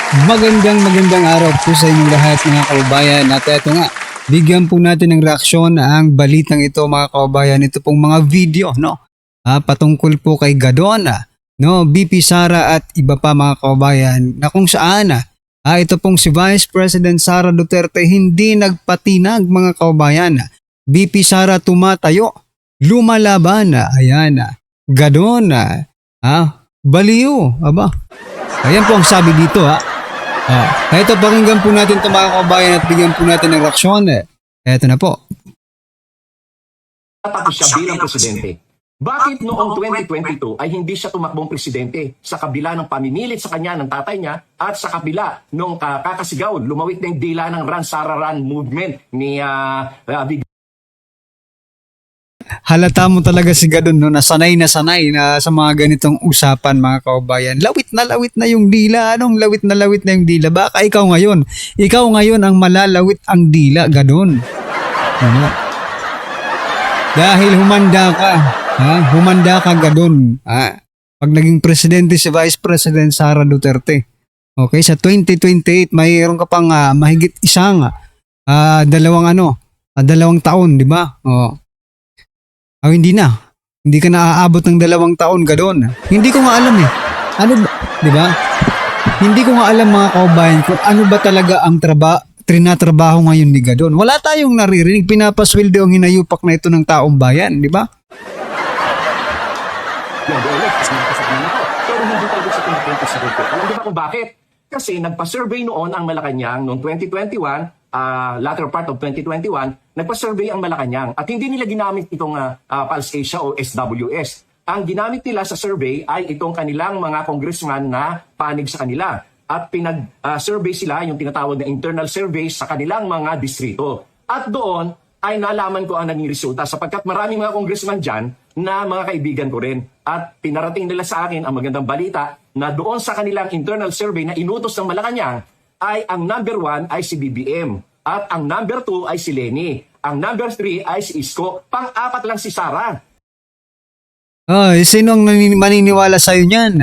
Magandang araw po sa inyong lahat mga kababayan. At eto nga, bigyan po natin ng reaksyon ang balitang ito mga kababayan. Ito pong mga video, no? Patungkol po kay Gadon, no? BP Sara at iba pa mga kababayan na kung saan ito pong si Vice President Sara Duterte hindi nagpatinag mga kababayan. BP Sara tumatayo, lumalaban, ayan, Gadon, baliw, aba. Ayan po ang sabi dito Ito, pakinggan po natin ito mga kababayan at bigyan po natin ng reaksyon. Ito na po. Tapos siya bilang presidente. Bakit noong 2022 ay hindi siya tumakbong presidente sa kabila ng pamimilit sa kanya ng tatay niya at sa kabila ng kakasigaw, lumawit na yung dila ng Run Sara Run movement ni Halata mo talaga si Gadon, no, na sanay na sa mga ganitong usapan mga kababayan. Lawit na yung dila. Anong lawit na yung dila? Baka ikaw ngayon ang malalawit ang dila, Gadon. Ano? Dahil humanda ka Gadon. Pag naging presidente si Vice President Sara Duterte. Okay, sa 2028 mayroon ka pang mahigit isang dalawang taon, di ba? Hindi ka na aabot ng 2 taon, Gadon. Hindi ko nga alam Ano ba, di ba? Hindi ko nga alam mga kababayan kung ano ba talaga ang trinatrabaho ngayon ni Gadon. Wala tayong naririnig. Pinapasweldo ang hinayupak na ito ng taong bayan, di ba? Pero hindi talaga sa pinapunta sa rito. Alam niyo ba kung bakit? Kasi nagpa-survey noon ang Malacanang noong 2021, latter part of 2021, nagpa-survey ang Malacanang at hindi nila ginamit itong Pulse Asia o SWS. Ang ginamit nila sa survey ay itong kanilang mga congressman na panig sa kanila at pinag-survey sila, yung tinatawag na internal survey sa kanilang mga distrito. At doon ay nalaman ko ang naging resulta sapagkat maraming mga congressman dyan na mga kaibigan ko rin. At pinarating nila sa akin ang magandang balita na doon sa kanilang internal survey na inutos ng Malacanang ay ang number 1 ay si BBM at ang number 2 ay si Leni. Ang number 3 ay si Isko. Pang-4 lang si Sara. Sino ang maniniwala sa'yo niyan?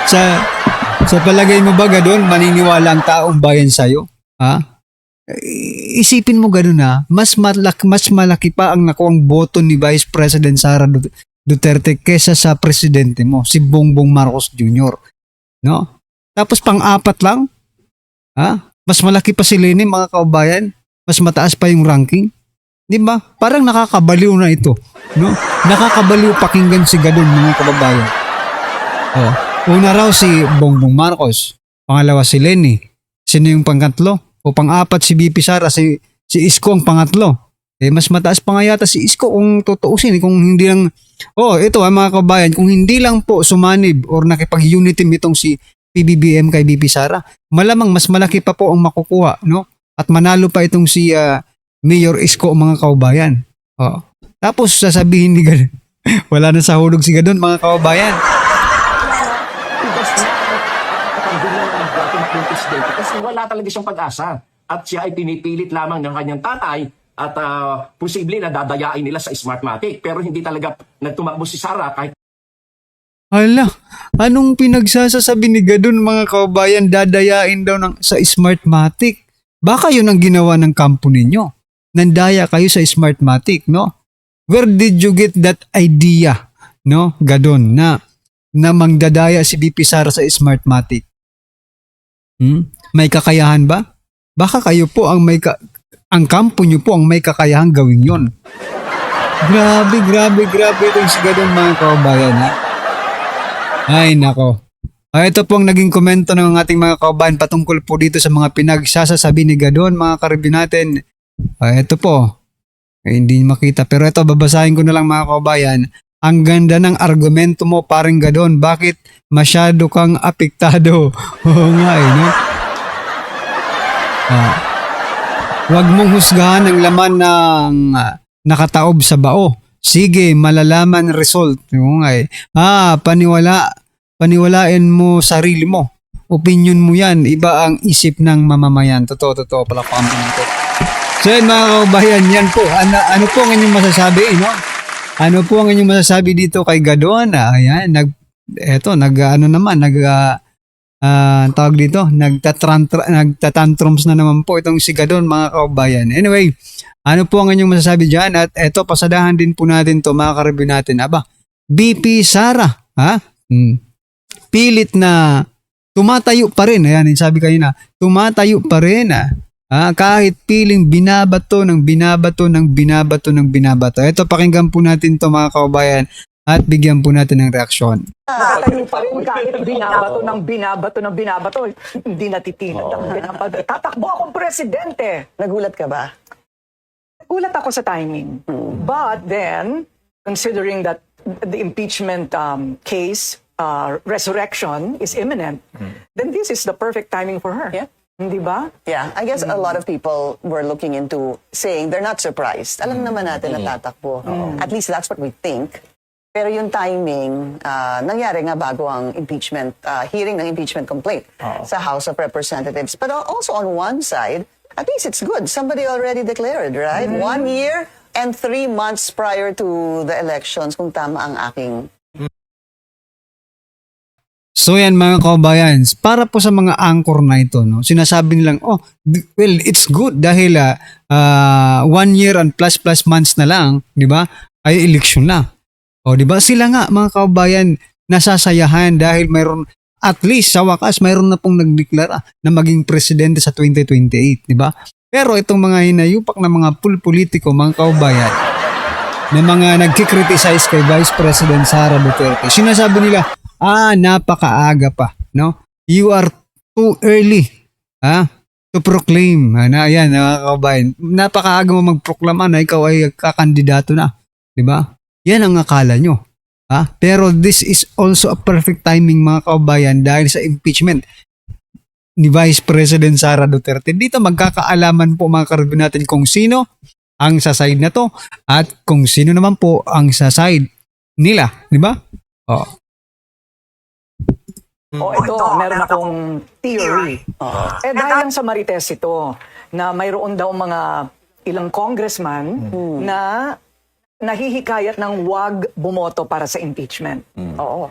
Sa palagay mo ba, Gadon, maniniwala ang taong bayan sa'yo? Isipin mo Gadon mas malaki pa ang nakuang boto ni Vice President Sara Duterte kesa sa presidente mo, si Bongbong Marcos Jr. No? Tapos pang-4 lang? Mas malaki pa si Leni mga kababayan? Mas mataas pa yung ranking? Di ba? Parang nakakabaliw na ito. No? Nakakabaliw pakinggan si Gadon mga kababayan. Una raw si Bongbong Marcos. Pangalawa si Leni. Sino yung pangkatlo? O pang-4 si BP Sara, si Isko ang pangatlo. Mas mataas pa nga yata si Isko kung tutuusin. Kung hindi lang, ito mga kababayan, kung hindi lang po sumanib or nakipag-unity itong si PBBM kay BP Sara, malamang mas malaki pa po ang makukuha, no? At manalo pa itong si Mayor Isko mga kababayan. Tapos sasabihin ni Gadon, wala na sa hulog si Gadon mga kababayan. Kasi wala talaga siyang pag-asa. At siya ay pinipilit lamang ng kanyang tatay at posible na dadayain nila sa Smartmatic. Pero hindi talaga nagtumakbo si Sara kahit Hala, anong pinagsasasabi ni Gadon mga kababayan, dadayain daw sa Smartmatic? Baka yun ang ginawa ng kampo ninyo. Nandaya kayo sa Smartmatic, no? Where did you get that idea, no, Gadon, na mangdadaya si BP Sara sa Smartmatic? May kakayahan ba? Baka kayo po ang ang kampo nyo po ang may kakayahan gawin yon. Grabe itong si Gadon mga kababayan, Ay, nako. Ito po ang naging komento ng ating mga kababayan patungkol po dito sa mga pinagsasabi ni Gadon, mga karibin natin. Ito po. Hindi makita. Pero ito, babasahin ko na lang mga kababayan. Ang ganda ng argumento mo, paring Gadon. Bakit masyado kang apektado? Oo nga no? Huwag mong husgahan ang laman ng nakataob sa bao. Sige, malalaman result. Oo nga paniwalain mo sarili mo. Opinion mo yan. Iba ang isip ng mamamayan. Totoo. Palakpakan mo nito. So yun mga kababayan, yan po. Ano po ang inyong masasabi, no? Ano po ang inyong masasabi dito kay Gadon? Ayan, ang tawag dito, nagtatantrums na naman po itong si Gadon, mga kababayan. Anyway, ano po ang inyong masasabi dyan? At eto, pasadahan din po natin to, mga kareview natin. Aba, BP Sara, ha? Pilit na tumatayo pa rin. Ayan, yung sabi kanina, tumatayo pa rin, kahit piling binabato. Ito, pakinggan po natin to, mga kababayan, at bigyan po natin ng reaksyon. Tayo pa rin kahit binabato. Hindi natitinag ang binabato. Tatakbo akong presidente. Nagulat ka ba? Ulat ako sa timing. But then, considering that the impeachment case, resurrection is imminent, then this is the perfect timing for her. Yeah. Hindi ba? Yeah, I guess a lot of people were looking into saying they're not surprised. Alam naman natin na tatakbo. At least that's what we think. Pero yung timing, nangyari nga bago ang impeachment, hearing ng impeachment complaint sa House of Representatives. But also on one side, at least it's good. Somebody already declared, right? 1 year and 3 months prior to the elections, kung tama ang aking... So yan, mga kababayan, para po sa mga anchor na ito, no, sinasabi nilang, well, it's good dahil 1 year and plus months na lang, di ba, ay election na. O, di ba? Sila nga, mga kababayan, nasasayahan dahil mayroon, at least sa wakas, mayroon na pong nagdeklara na maging presidente sa 2028, di ba? Pero itong mga hinayupak na mga politiko, mga kababayan, na mga nagkikriticize kay Vice President Sara Duterte, sinasabi nila, napakaaga pa, no? You are too early, to proclaim. Ayan, mga kababayan, napakaaga mo magproklama na ikaw ay kakandidato na, di ba? Yan ang akala nyo. Pero this is also a perfect timing, mga kababayan, dahil sa impeachment ni Vice President Sara Duterte. Dito magkakaalaman po, mga kareview natin, kung sino ang sa side na to at kung sino naman po ang sa side nila. Di ba? Ito, meron akong theory. Dahil lang sa Marites ito, na mayroon daw mga ilang congressman na nahihikayat ng wag bumoto para sa impeachment. Oo.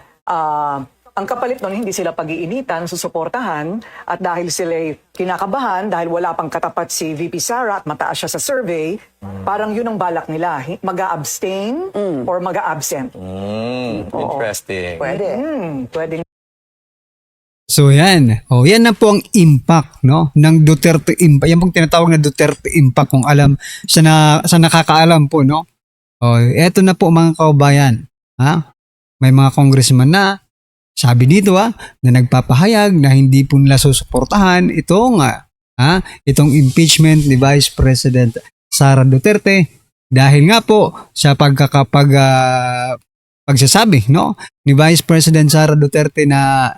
Ang kapalit nun, hindi sila pag-iinitan, susuportahan, at dahil sila kinakabahan, dahil wala pang katapat si VP Sara at mataas siya sa survey, parang yun ang balak nila. Mag-a-abstain or mag-a-absent. Interesting. Pwede. So yan. Yan na po ang impact, no, ng Duterte impact. Yan pong tinatawag na Duterte impact, kung alam sa nakakaalam po, no. Eto na po, mga kababayan. May mga congressman na sabi dito na nagpapahayag na hindi po nila susuportahan itong impeachment ni Vice President Sara Duterte dahil nga po sa pagsasabi, no, ni Vice President Sara Duterte na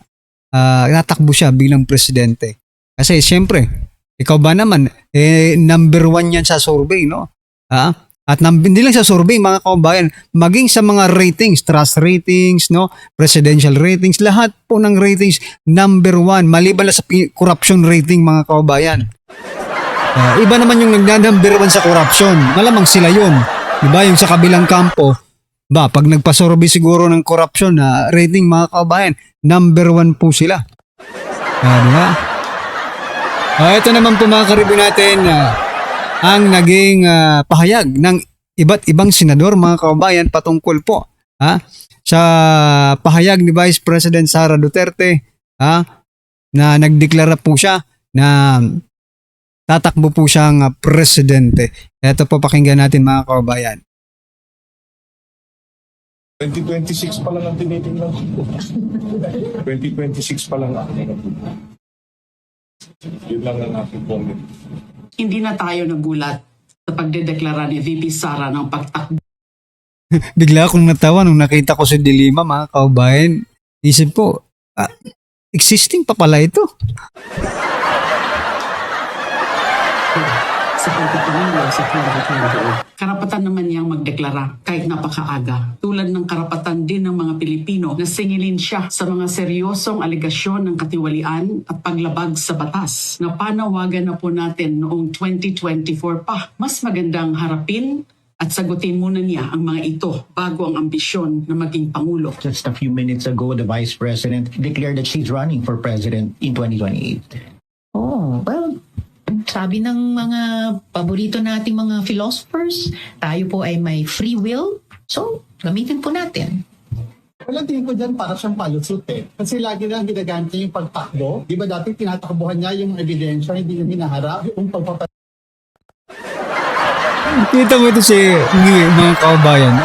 tatakbo siya bilang presidente. Kasi siyempre, ikaw ba naman, number 1 yan sa survey, no? At hindi lang sa survey, mga kababayan, maging sa mga ratings, trust ratings, no, presidential ratings, lahat po ng ratings, number 1, maliban na sa corruption rating, mga kababayan. Iba naman yung number 1 sa corruption, malamang sila yun. Diba, yung sa kabilang kampo, pag nagpasurvey siguro ng corruption na rating, mga kababayan, number 1 po sila. Diba? Ito naman po, mga kareview natin, ang naging pahayag ng iba't ibang senador, mga kababayan, patungkol po sa pahayag ni Vice President Sara Duterte na nagdeklara po siya na tatakbo po siyang presidente. Ito po, pakinggan natin, mga kababayan. 2026 pa lang ang tinitingnan. 2026 pa lang. Yun lang ang aking comment. Hindi na tayo nagulat sa pagdedeklara ni VP Sara ng pagtakbo. Bigla akong natawa nung nakita ko si Dilima, mga kababayan. Isip ko, existing pa pala ito. Sa pagpapanalo sa 2028. Karapatan naman niyang magdeklara kahit napakaaga. Tulad ng karapatan din ng mga Pilipino na singilin siya sa mga seryosong aligasyon ng katiwalian at paglabag sa batas na panawagan na po natin noong 2024 pa. Mas magandang harapin at sagutin muna niya ang mga ito bago ang ambisyon na maging Pangulo. Just a few minutes ago, the Vice President declared that she's running for President in 2028. Oh, well, sabi ng mga paborito nating mga philosophers, tayo po ay may free will. So, gamitin po natin. Wala, tingin ko dyan para siyang palusot eh. Kasi lagi lang ginagamit niya yung pagtakbo. Di ba dati tinatakbuhan niya yung ebidensya, hindi niya hinaharap yung pagpapalagay. Kita mo ito si Ngiwi, mga kababayan.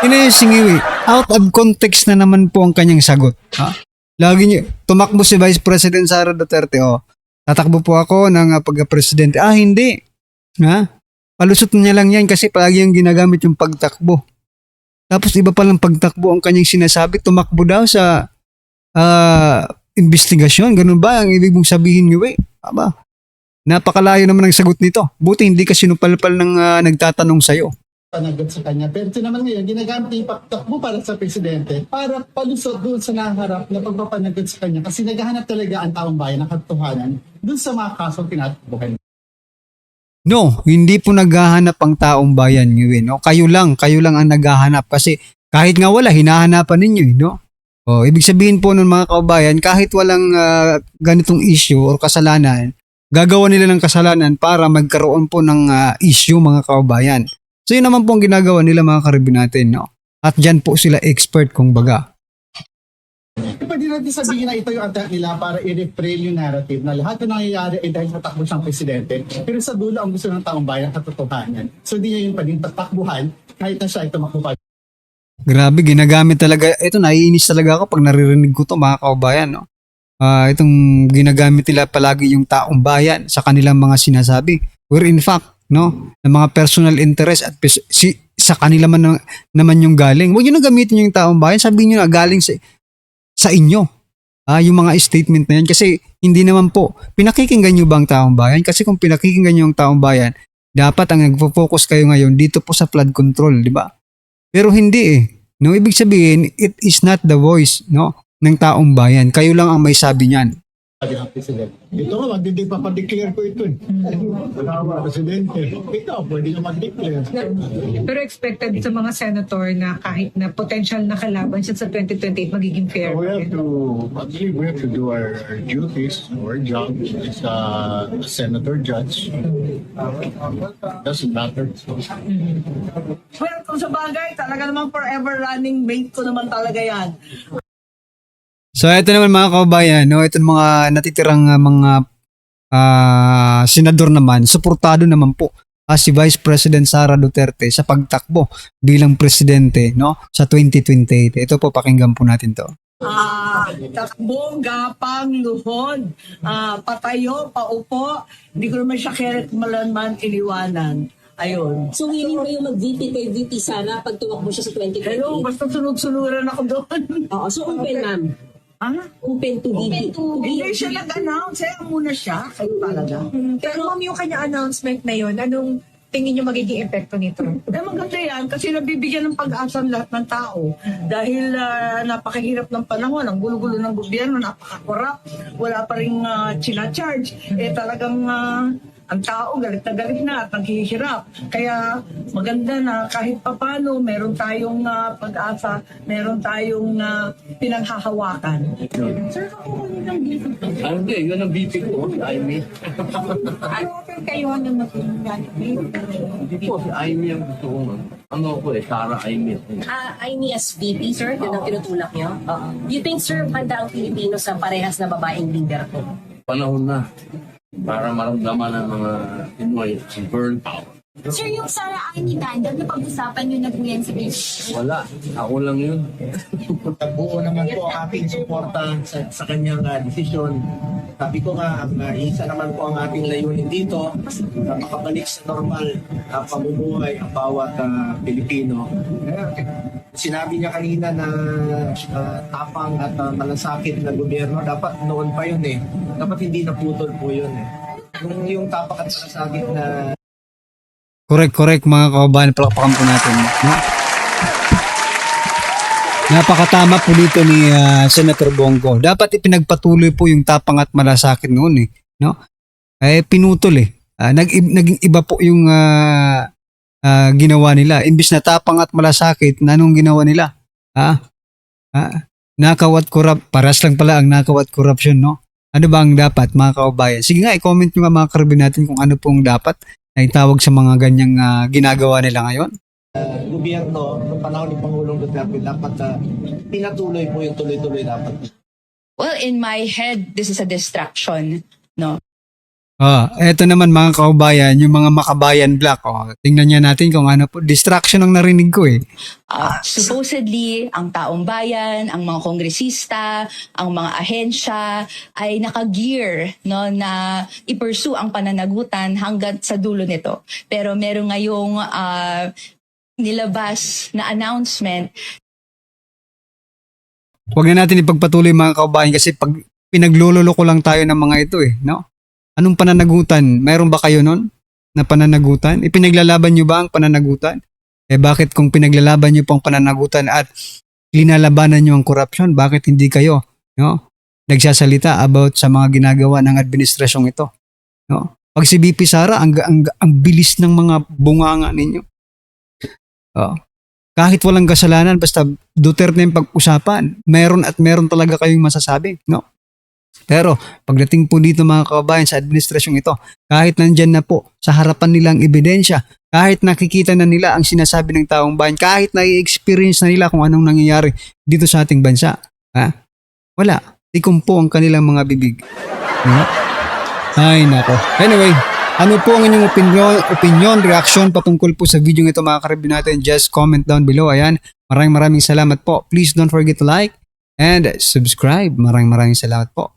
Ina yung si Ngiwi, out of context na naman po ang kanyang sagot. Ha? Lagi niya, tumakbo si Vice President Sara Duterte, tatakbo po ako ng pagka-presidente. Hindi. Ha? Palusot niya lang yan kasi palagi yung ginagamit yung pagtakbo. Tapos iba palang pagtakbo ang kanyang sinasabi, tumakbo daw sa investigasyon. Ganun ba ang ibig mong sabihin, Ngiwi? Aba, napakalayo naman ang sagot nito. Buti hindi ka sinupalpal ng nagtatanong sa'yo. Panagot sa kanya. Pero ito naman ngayon, ginagamit niya yung pagtakbo para sa presidente para palusot doon sa naharap na pagpapanagot sa kanya. Kasi naghahanap talaga ang taong bayan ng katotohanan doon sa mga kasong tinatakbuhan. No, hindi po naghahanap ang taong bayan nyo, no? Kayo lang ang naghahanap kasi kahit nga wala, hinahanapan ninyo, no? Ibig sabihin po ng mga kababayan, kahit walang ganitong issue or kasalanan, gagawa nila ng kasalanan para magkaroon po ng issue, mga kababayan. So yun naman po ang ginagawa nila, mga karibin natin, no? At dyan po sila expert, kung baga. Pwede natin sabihin na ito yung attack nila para i-reframe yung narrative na lahat na nangyayari ay dahil matakbo siyang presidente. Pero sa dulo ang gusto ng taong bayan katotohanan. So hindi niya yung pwedeng tatakbuhan kahit na siya ay tumakbo pa. Grabe, ginagamit talaga. Ito, naiinis talaga ako pag naririnig ko to, mga kababayan, no? Itong ginagamit nila palagi yung taong bayan sa kanilang mga sinasabi. Where in fact, no, ng mga personal interest at sa kanila naman yung galing. Huwag nyo na gamitin yung taong bayan. Sabihin nyo na galing sa inyo. Yung mga statement na yan. Kasi hindi naman po, pinakikinggan nyo ba ang taong bayan? Kasi kung pinakikinggan nyo ang taong bayan, dapat ang nagpo-focus kayo ngayon dito po sa flood control, di ba? Pero hindi eh. No, ibig sabihin, it is not the voice, no, ng taong bayan. Kayo lang ang may sabi niyan. Sabi ng presidente. Ito nga, hindi pa pa-declare ko ito. Presidente. Ito, pwede nga mag-declare. Pero expected sa mga senator na kahit na potential na kalaban siya sa 2028 magiging fair. Actually, we have to do our duties, our job as a senator judge. Doesn't matter. Well, kung sa bagay, talaga naman forever running mate ko naman talaga yan. So ito naman, mga kababayan, no, itong mga natitirang mga senador naman, suportado naman po si Vice President Sara Duterte sa pagtakbo bilang presidente, no, sa 2028. Ito po, pakinggan po natin to. Takbo, gapang, luhod, patayo, paupo, hindi ko naman siya keret malanman iniwanan. Ayun. So, willing ba yung mag-VP kay VP sana pag tumakbo siya sa 2028? Pero basta sunod-sunuran ako doon. Oo, so open, ma'am. Open to VP. Hindi siya nag-announce. Kaya muna siya. Kayo talaga. Pero ma'am, yung kanya announcement na yun, anong tingin nyo magiging epekto nito? Maganda yan kasi nabibigyan ng pag-asa ang lahat ng tao. Dahil napakahirap ng panahon, ang gulo-gulo ng gobyerno, napaka-corrupt, wala pa rin china-charge. Talagang ang tao galit na at naghihirap. Kaya maganda na kahit papano meron tayong pag-asa, meron tayong pinanghahawakan. Sir, ako ng BP. Hindi, yun ang BP ko, si Aimee. Ano kayo na mag-VP? Hindi po, si Aimee ang gusto ko. Ano ko Sara Aimee. Aimee as VP, sir, yun ang tinutulak niyo? Do you think, sir, handa ang Pilipino sa parehas na babaeng leader ko? Panahon na para maramdaman ng mga Pinoy ang burnout. Sir, yung Sara Aimee tandem na pag-usapan nyo na po yan sa Wala, ako lang yun. Buo naman po ang ating suporta sa kanyang desisyon. Sabi ko nga, isa naman po ang ating layunin dito na makabalik sa normal na pamumuhay ang bawat Pilipino. Sinabi niya kanina na tapang at malasakit na gobyerno, dapat noon pa yun eh. Dapat hindi naputol po yun eh. Yung tapak at malasakit na Correct, mga kababayan, palakpakan po natin. No? Napakatama po dito ni Senator Bongo. Dapat ipinagpatuloy po yung tapang at malasakit noon eh. No? Pinutol eh. Naging iba po yung ginawa nila. Imbis na tapang at malasakit, na anong ginawa nila? Nakaw at corrupt. Paras lang pala ang nakaw at corruption, no? Ano ba ang dapat, mga kaubayan? Sige nga, i-comment nyo nga mga karabin natin kung ano pong dapat na itawag sa mga ganyang ginagawa nila ngayon. Gobyerno, noong panahon ni Pangulong Duterte, dapat pinatuloy po yung tuloy-tuloy dapat. Well, in my head, this is a distraction, no? Eto naman mga kaubayan, yung mga Makabayan Black. Tingnan niya natin kung ano po. Distraction ang narinig ko eh. Supposedly, ang taong bayan, ang mga kongresista, ang mga ahensya ay naka-gear, no, na i-pursue ang pananagutan hanggang sa dulo nito. Pero meron ngayong nilabas na announcement. Huwag na natin ipagpatuloy mga kaubayan kasi pag pinagluloko lang tayo ng mga ito eh, no? Anong pananagutan? Mayroon ba kayo nun na pananagutan? Ipinaglalaban nyo ba ang pananagutan? Bakit kung pinaglalaban nyo pang pananagutan at linalabanan nyo ang corruption, bakit hindi kayo, no, nagsasalita about sa mga ginagawa ng administrasyong ito? No? Pag si BP Sara, ang bilis ng mga bunganga ninyo. Kahit walang kasalanan, basta Duterte yung pag-usapan, meron at meron talaga kayong masasabi, no? Pero pagdating po dito mga kababayan sa administrasyong ito, kahit nandyan na po sa harapan nilang ebidensya, kahit nakikita na nila ang sinasabi ng taong bayan, kahit na-experience na nila kung anong nangyayari dito sa ating bansa, wala. Tikumpo ang kanilang mga bibig. Ay nako. Anyway, ano po ang inyong opinion, reaction patungkol po sa video ito mga karabin natin? Just comment down below. Ayan, maraming salamat po. Please don't forget to like and subscribe. Maraming salamat po.